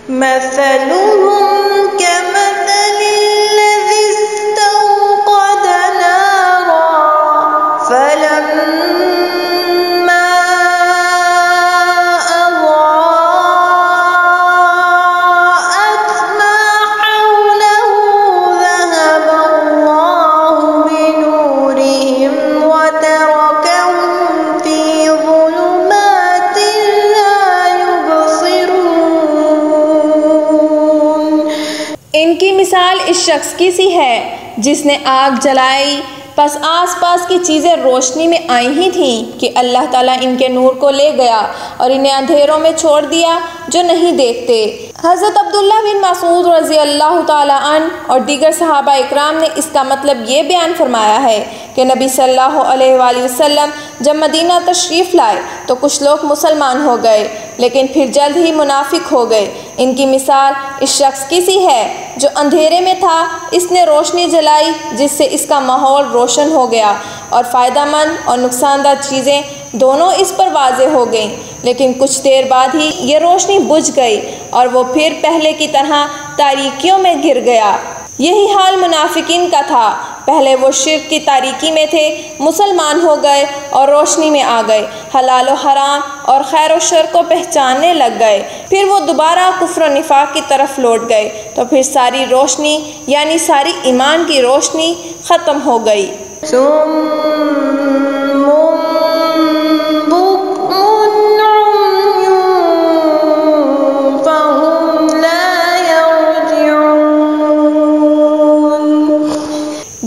مثلهم كمثل الذي استوقد نارا فلما أضاءت ما حوله ذهب الله بنورهم وتركهم في ظلمات لا يبصرون۔ ان کی مثال اس شخص کی سی ہے جس نے آگ جلائی، پس آس پاس کی چیزیں روشنی میں آئی ہی تھیں کہ اللہ تعالیٰ ان کے نور کو لے گیا اور انہیں اندھیروں میں چھوڑ دیا جو نہیں دیکھتے۔ حضرت عبداللہ بن مسعود رضی اللہ تعالیٰ عنہ اور دیگر صحابہ اکرام نے اس کا مطلب یہ بیان فرمایا ہے کہ نبی صلی اللہ علیہ وآلہ وسلم جب مدینہ تشریف لائے تو کچھ لوگ مسلمان ہو گئے لیکن پھر جلد ہی منافق ہو گئے۔ ان کی مثال اس شخص کی سی ہے جو اندھیرے میں تھا، اس نے روشنی جلائی جس سے اس کا ماحول روشن ہو گیا اور فائدہ مند اور نقصان دہ چیزیں دونوں اس پر واضح ہو گئیں، لیکن کچھ دیر بعد ہی یہ روشنی بجھ گئی اور وہ پھر پہلے کی طرح تاریکیوں میں گر گیا۔ یہی حال منافقین کا تھا، پہلے وہ شرک کی تاریکی میں تھے، مسلمان ہو گئے اور روشنی میں آ گئے، حلال و حرام اور خیر و شر کو پہچاننے لگ گئے، پھر وہ دوبارہ کفر و نفاق کی طرف لوٹ گئے تو پھر ساری روشنی یعنی ساری ایمان کی روشنی ختم ہو گئی۔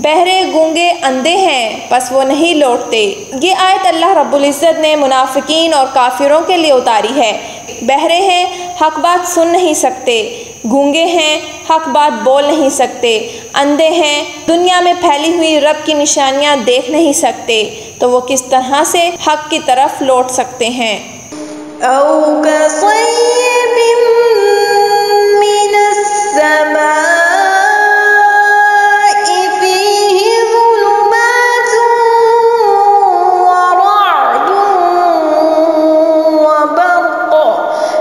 بہرے گونگے اندھے ہیں پس وہ نہیں لوٹتے۔ یہ آیت اللہ رب العزت نے منافقین اور کافروں کے لیے اتاری ہے۔ بہرے ہیں، حق بات سن نہیں سکتے، گونگے ہیں، حق بات بول نہیں سکتے، اندھے ہیں، دنیا میں پھیلی ہوئی رب کی نشانیاں دیکھ نہیں سکتے، تو وہ کس طرح سے حق کی طرف لوٹ سکتے ہیں؟ أو كصيب من السماء فيه ظلمات ورعد وبرق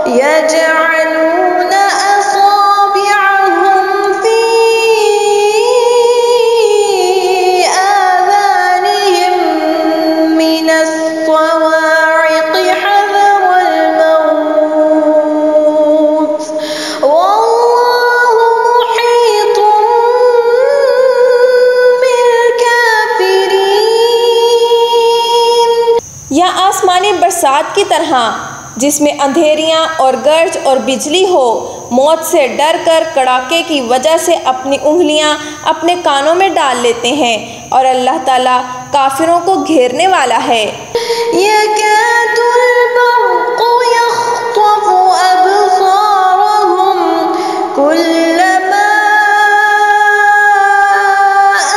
يجعلون أصابعهم في آذانهم من الصواعق حذر الموت والله محيط بالكافرين۔ یا آسمانی برسات کی طرح جس میں اندھیریاں اور گرج اور بجلی ہو، موت سے ڈر کر کڑاکے کی وجہ سے اپنی انگلیاں اپنے کانوں میں ڈال لیتے ہیں، اور اللہ تعالیٰ کافروں کو گھیرنے والا ہے۔ يكاد البرق يخطف أبصارهم كلما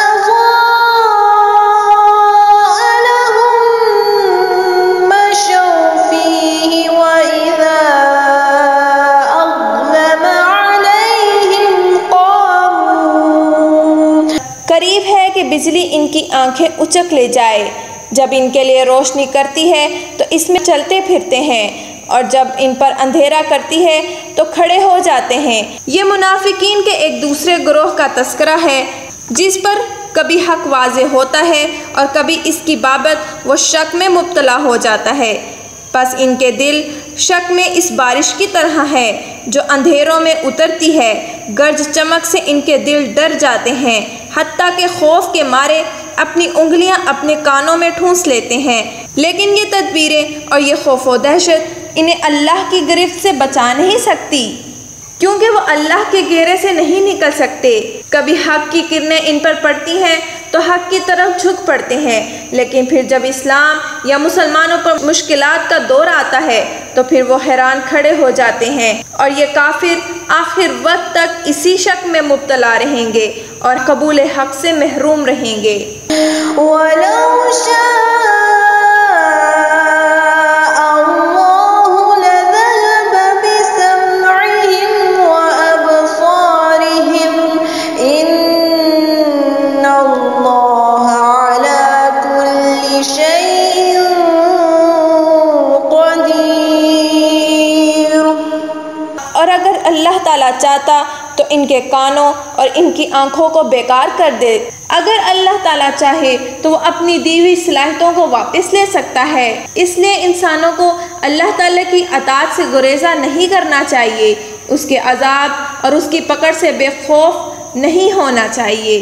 أضاء لهم مشوا فيه وإذا أظلم عليهم قاموا۔ قریب ہے کہ بجلی ان کی آنکھیں اچک لے جائے، جب ان کے لیے روشنی کرتی ہے تو اس میں چلتے پھرتے ہیں، اور جب ان پر اندھیرا کرتی ہے تو کھڑے ہو جاتے ہیں۔ یہ منافقین کے ایک دوسرے گروہ کا تذکرہ ہے جس پر کبھی حق واضح ہوتا ہے اور کبھی اس کی بابت وہ شک میں مبتلا ہو جاتا ہے، پس ان کے دل شک میں اس بارش کی طرح ہے جو اندھیروں میں اترتی ہے، گرج چمک سے ان کے دل ڈر جاتے ہیں، حتیٰ کہ خوف کے مارے اپنی انگلیاں اپنے کانوں میں ٹھونس لیتے ہیں، لیکن یہ تدبیریں اور یہ خوف و دہشت انہیں اللہ کی گرفت سے بچا نہیں سکتی، کیونکہ وہ اللہ کے گھیرے سے نہیں نکل سکتے۔ کبھی حق کی کرنیں ان پر پڑتی ہیں تو حق کی طرف جھک پڑتے ہیں، لیکن پھر جب اسلام یا مسلمانوں پر مشکلات کا دور آتا ہے تو پھر وہ حیران کھڑے ہو جاتے ہیں، اور یہ کافر آخر وقت تک اسی شک میں مبتلا رہیں گے اور قبول حق سے محروم رہیں گے۔ وَلَوْ شَاءَ اللَّهُ لَذَهَبَ بِسَمْعِهِمْ وَأَبْصَارِهِمْ إِنَّ اللَّهَ عَلَى كُلِّ شَيْءٍ قَدِيرٌ۔ اور اگر اللہ تعالیٰ چاہتا تو ان کے کانوں اور ان کی آنکھوں کو بیکار کر دے۔ اگر اللہ تعالیٰ چاہے تو وہ اپنی دی ہوئی صلاحیتوں کو واپس لے سکتا ہے۔ اس لیے انسانوں کو اللہ تعالیٰ کی اطاعت سے گریزہ نہیں کرنا چاہیے، اس کے عذاب اور اس کی پکڑ سے بے خوف نہیں ہونا چاہیے۔